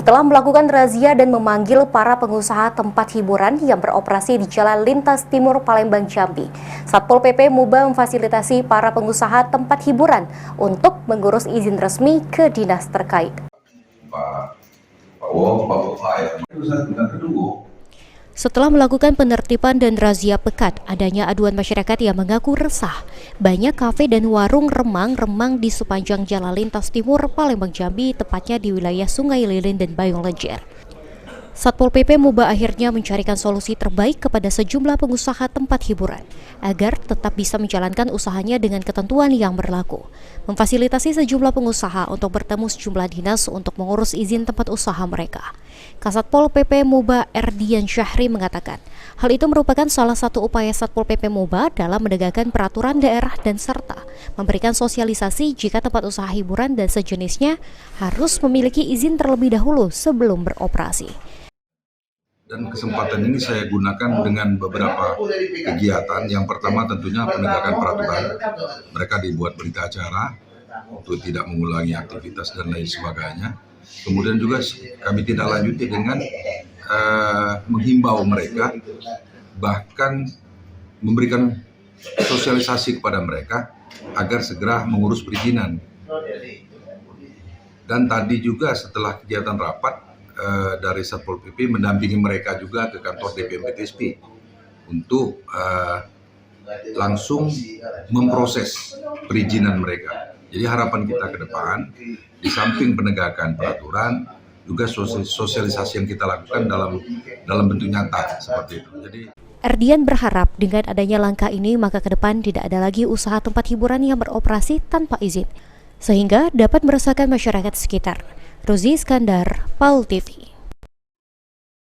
setelah melakukan razia dan memanggil para pengusaha tempat hiburan yang beroperasi di Jalan Lintas Timur Palembang, Jambi. Satpol PP Muba memfasilitasi para pengusaha tempat hiburan untuk mengurus izin resmi ke dinas terkait. Setelah melakukan penertiban dan razia pekat, adanya aduan masyarakat yang mengaku resah. Banyak kafe dan warung remang-remang di sepanjang Jalan Lintas Timur Palembang, Jambi, tepatnya di wilayah Sungai Lilin dan Bayung Lenjer. Satpol PP Muba akhirnya mencarikan solusi terbaik kepada sejumlah pengusaha tempat hiburan agar tetap bisa menjalankan usahanya dengan ketentuan yang berlaku. Memfasilitasi sejumlah pengusaha untuk bertemu sejumlah dinas untuk mengurus izin tempat usaha mereka. Kasatpol PP Muba Erdian Syahri mengatakan, hal itu merupakan salah satu upaya Satpol PP Muba dalam menegakkan peraturan daerah dan serta memberikan sosialisasi jika tempat usaha hiburan dan sejenisnya harus memiliki izin terlebih dahulu sebelum beroperasi. Dan kesempatan ini saya gunakan dengan beberapa kegiatan. Yang pertama tentunya penegakan peraturan. Mereka dibuat berita acara untuk tidak mengulangi aktivitas dan lain sebagainya. Kemudian juga kami tidak lanjuti dengan menghimbau mereka, bahkan memberikan sosialisasi kepada mereka agar segera mengurus perizinan. Dan tadi juga setelah kegiatan rapat, dari Satpol PP mendampingi mereka juga ke kantor DPMPTSP untuk langsung memproses perizinan mereka. Jadi harapan kita ke depan, di samping penegakan peraturan, juga sosialisasi yang kita lakukan dalam bentuk nyata seperti itu. Jadi Erdian berharap dengan adanya langkah ini maka ke depan tidak ada lagi usaha tempat hiburan yang beroperasi tanpa izin, sehingga dapat meresahkan masyarakat sekitar. Rozi Iskandar, PAL TV.